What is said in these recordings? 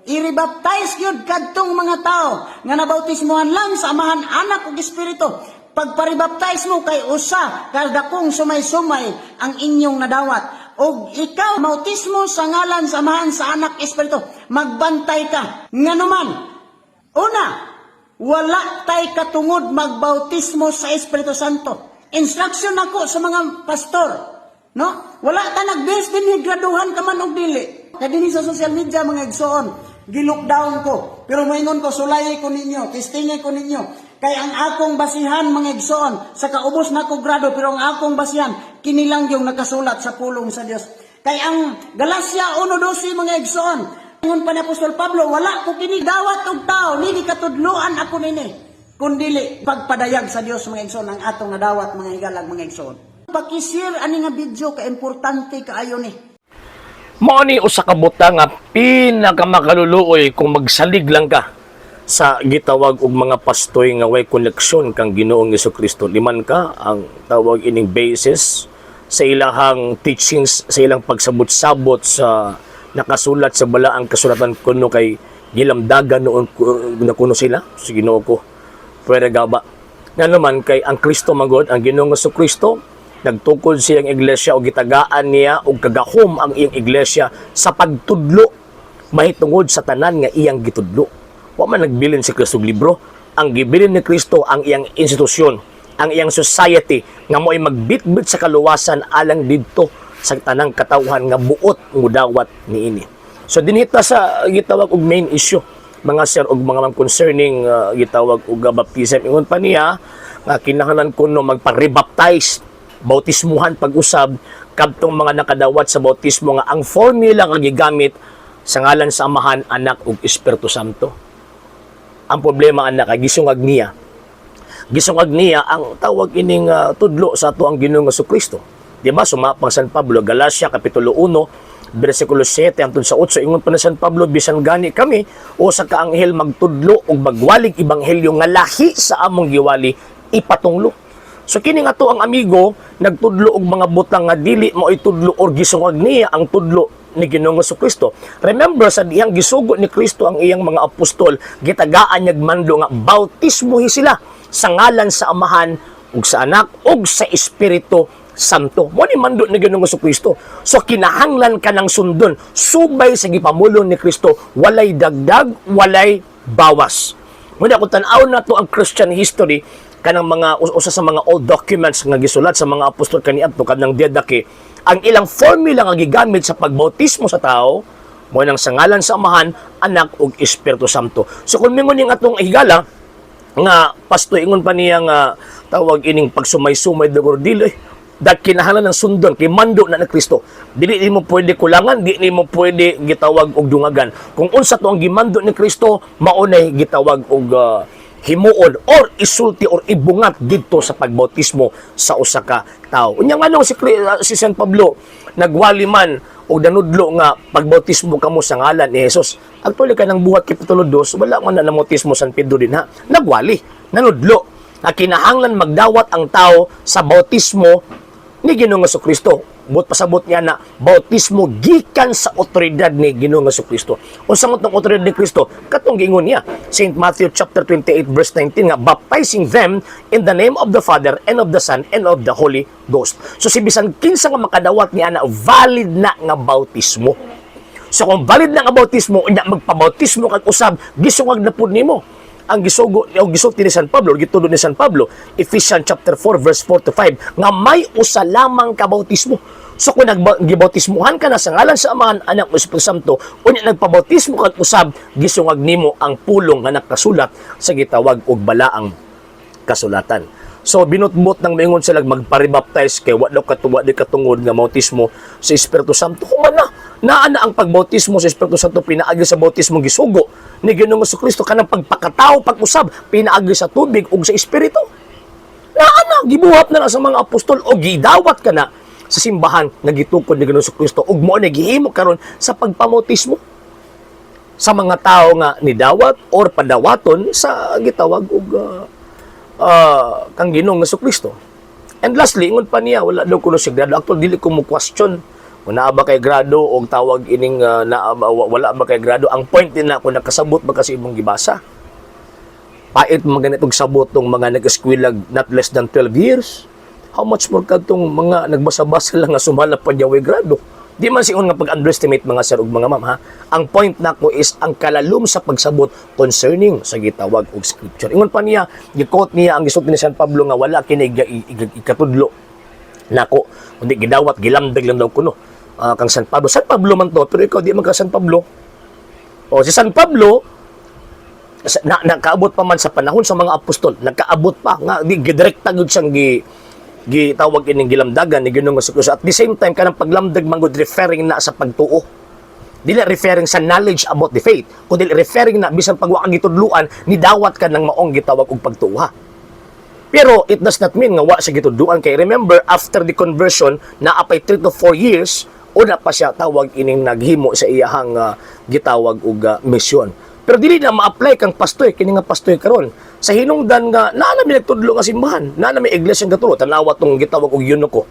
I-rebaptize yun kadtong mga tao nga nabautismuhan lang sa Amahan, Anak ug Espiritu. Pagparibaptize mo kay usa kada kung sumay-sumay ang inyong nadawat. O ikaw mautismo sa ngalan sa Amahan, sa Anak, Espiritu, magbantay ka. Nganuman, una, wala tay katungod magbautismo sa Espiritu Santo. Instruction ako sa mga pastor, no? Wala ta nag-base din graduhan ka man og dili. Kadini sa social media mga igsoon, gi-lockdown ko. Pero moingon ko sulay ko ninyo, testingay ko ninyo. Kay ang akong basihan mga igsoon, sa kaubos na ko grado, pero ang akong basihan kini lang yung nakasulat sa pulong sa Dios. Kay ang Galacia 1:12 mga igsoon, ingon pa ni Apostol Pablo, wala ko kini dawat og tao, nini katudloan ako nini. Kundili pagpadayag sa Dios mga igsoon ang atong nadawat mga higalag mga igsoon. Paki-share ani nga video ka importante kaayo ni. Mao ni usa ka butang nga pinakamakaluluoy kung magsalig lang ka sa gitawag og mga pastoy nga way koneksyon kang Ginoong Jesucristo. Liman ka ang tawag ining basis sa ilahang teachings, sa ilang pagsabot-sabot sa nakasulat sa balaang kasulatan kuno kay gilamdagan noon na kuno sila sa Ginoo ko. Pwede gaba. Nga naman kay ang Kristo magod, ang Ginoong Jesucristo, nagtukod siyang iglesia o gitagaan niya o kagahom ang iyang iglesia sa pagtudlo mahitungod sa tanan nga iyang gitudlo. Wa man nagbilin si Kristo libro, ang gibilin ni Kristo ang iyang institusyon, ang iyang society nga mo'y magbitbit sa kaluwasan alang didto sa tanang katawhan nga buot mudawat niini. So dinhita sa gitawag og main issue mga sir og mga concerning gitawag og baptism. Ingon pa niya nga kinahanglan kuno magpa-rebaptize, bautismuhan pag-usab kadtong mga nakadawat sa bautismo nga ang formula nga gigamit sa ngalan sa Amahan, Anak ug Espiritu Santo. Ang problema anak ay gisungag niya. Gisungag niya ang tawag ining tudlo sa ato ang Ginoong Jesucristo. Di ba sumapang San Pablo, Galacia kapitulo 1 bersikulo 7 hangtod sa 8, ingon pa na San Pablo, bisan gani kami o sa kaanghel magtudlo og magwalig ebanghelyo nga lahi sa among giwali ipatunglo. So kini nga to ang amigo nagtudlo og mga butang nga dili mo itudlo or gisungag niya ang tudlo ni Ginoong Jesucristo. Remember sa diyang gisugo ni Kristo ang iyang mga apostol, gitagaan niyag mando nga bautismuhi sila sa ngalan sa Amahan ug sa Anak ug sa Espiritu Santo. Mo ni mando ni Ginoong Jesucristo. So kinahanglan ka ng sundon subay sa gipamulong ni Kristo, walay dagdag, walay bawas. Muna kung tan-aw na to ang Christian history, kanang mga usa sa mga old documents nga gisulat sa mga apostol kaniadto kanang diadaki, ang ilang formula nga gigamit sa pagbautismo sa tao mo nang sa ngalan sa Amahan, Anak ug Espiritu Santo. So kung mingon ning atong higala nga pasto ingon pa niya nga tawag ining pagsumay-sumay dagor dili dat kinahanglan ng sundon kay mando na ni Kristo. Dili mo pwede kulangan, dili mo pwede gitawag og dungagan. Kung unsa to ang gimando ni Kristo, maunay gitawag og himuon or isulti or ibungat dito sa pagbautismo sa usa ka tao. Unya nga si San Pablo nagwali man o danudlo nga pagbautismo kamo sa ngalan ni Jesus. Actually kanang buhat kapitulo 2 wala man na bautismo San Pedro din ha. Nagwali, nanudlo na kinahanglan magdawat ang tao sa bautismo ni Ginoong Jesucristo. But pasabot niya na bautismo gikan sa otoridad ni Ginoong Jesucristo. Unsa man tong otoridad ni Kristo? Katong giingon niya St. Matthew chapter 28 verse 19 nga baptizing them in the name of the Father and of the Son and of the Holy Ghost. So si bisan kinsa nga makadawat niya na valid na nga bautismo. So kung valid na nga bautismo, unya magpabautismo kag usab gisungag na pud nimo. Ang gisugo o gisulti ni San Pablo, gitudo ni San Pablo, Ephesians chapter 4 verse 4 to 5, nga may usa lamang kabautismo. So kung nagbautismuhan ka na sa ngalan sa Amahan, Anak ug Espiritu Santo, unya nagpabautismo kag usab, gisungag nimo ang pulong nga nakasulat sa gitawag og balaang kasulatan. So binutbot nang maingon sila magpa-rebaptize kay wa daw katungod nga bautismo sa Espiritu Santo. Humana naa ang pagbautismo sa Espiritu Santo pinaagi sa bautismo gisugo ni Ginoong Jesucristo kanang pagpakatao pag-usab pinaagi sa tubig ug sa Espiritu. Naa gibuhat na sa mga apostol o gidawat ka na sa simbahan nga gitukod ni Ginoong Jesucristo ug mao na gihimo karon sa pagpamautismo sa mga tao nga nidawat or padawaton sa gitawag og kang Ginoong Jesucristo. And lastly, ingon pa niya, wala daw kuno sigurado. Actually, dili ko mo question Kung naa ba kay grado o tawag ining wala ba kay grado, ang point din na kung nakasabot ba kasi imong gibasa. Pait mga ganitong sabot tong mga nag-eskwela not less than 12 years. How much more kadtong mga nagbasa-basa lang nga sumalap pa way grado. Di man siyon nga pag-underestimate mga sir ug mga ma'am ha. Ang point nako is ang kalalom sa pagsabot concerning sa gitawag og scripture. Ingon pa niya, gi-quote niya ang gisulti ni San Pablo nga wala kini ikatudlo nako kundi gidawat gilamdag lang daw kuno. Kang San Pablo man to, pero ikaw di man ka San Pablo. O si San Pablo, nakaabot pa man sa panahon sa mga apostol, nakaabot pa nga di gidirekta gud siyang gitawag ining gilamdagan ni Ginoong Jesucristo. At the same time kanang paglamdag man gud referring na sa pagtuo. Dili referring sa knowledge about the faith, kundi referring na bisan pag wa ka gitudluan ni dawat ka ng maong gitawag og pagtuo. Pero it does not mean nga wa siya gitudluan kay remember after the conversion na apay 3 to 4 years una pa siya tawag ining naghimo sa iyahang gitawag og misyon. Pero dili na ma-apply kang pastoy kini nga pastoy karon. Sa hinungdan nga naa na mi nagtudlo nga simbahan, naa na mi iglesia gatulo tanawa tong gitawag og eunuko.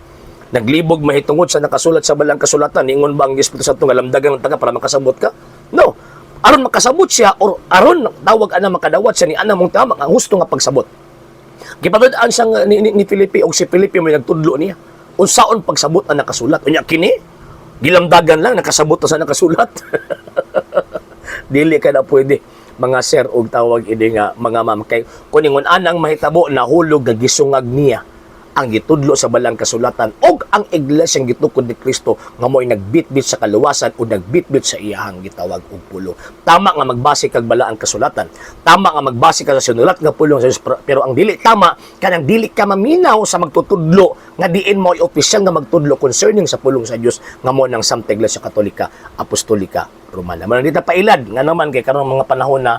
Naglibog mahitungod sa nakasulat sa balang kasulatan, ingon ba ang Espiritu Santo nga lamdagan ng taga para makasabot ka? No. Aron makasabot siya or aron tawag ana makadawat siya ni ana mong tama ang husto nga pagsabot. Gipadad-an siya ni Filipe o si Filipe may nagtudlo niya. Unsaon pagsabot ang nakasulat? Unya kini gilamdagan lang nakasabot sa nakasulat. Dili ka na pwede mga sir og tawag ini nga mga ma'am kay kuningon anang mahitabo nahulog nga gisungag niya ang gitudlo sa balang kasulatan og ang iglesyang gitukod ni Kristo nga mo'y nagbitbit sa kaluwasan o nagbitbit sa iyahang gitawag og pulo. Tama nga magbase kag balaang kasulatan. Tama nga magbase ka sa sinulat nga pulong sa Diyos, pero ang dili tama kanang dili ka maminaw sa magtutudlo nga diin mo opisyal nga magtudlo concerning sa pulong sa Dios nga mo ng Santa Iglesia Katolika Apostolika Romana. Man dita pailad nga naman kay karon mga panahon na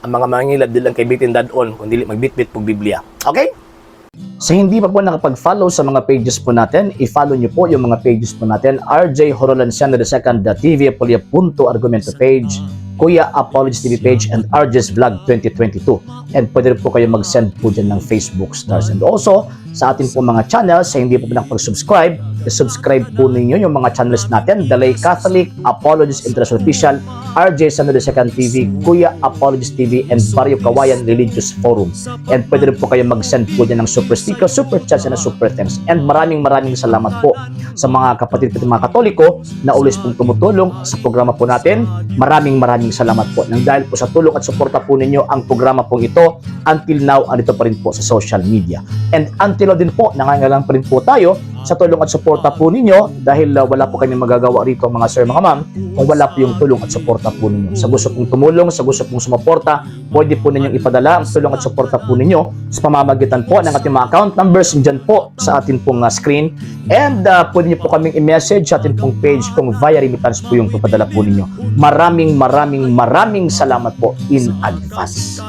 ang mga mangilad dilang kay bitin dadon kun dili magbitbit pug Biblia. Okay? Sa hindi pa po nakapag-follow sa mga pages po natin, i-follow nyo po yung mga pages po natin, RJ Horolanciano II.TV, Apolia Punto Argumento page, Kuya Apologies TV page, and RJ's Vlog 2022. And pwede rin po kayo mag-send po dyan ng Facebook stars. And also, sa atin po mga channels, sa hindi po nakapag-subscribe, i-subscribe po ninyo yung mga channels natin, Dalay Catholic, Apologies International Official, RJ Santo II.TV, Kuya Apologies TV, and Barrio Kawayan Religious Forum. And pwede rin po kayo mag-send po dyan ng super sticker, super chats, and super thanks. And maraming salamat po sa mga kapatid at mga Katoliko na ulis pong tumutulong sa programa po natin. Maraming salamat po. Nang dahil po sa tulong at suporta po ninyo, ang programa po ito, until now, andito pa rin po sa social media. And until now din po, nangangailangan pa rin po tayo sa tulong at suporta po ninyo dahil wala po kami magagawa rito mga sir, mga ma'am, kung wala po yung tulong at suporta po ninyo. Sa gusto pong tumulong, sa gusto pong sumuporta, pwede po ninyong ipadala ang tulong at suporta po ninyo sa pamamagitan po ng ating mga account numbers dyan po sa ating pong screen. And pwede niyo po kaming i-message sa ating pong page kung via remittance po yung papadala po ninyo. Maraming salamat po in advance.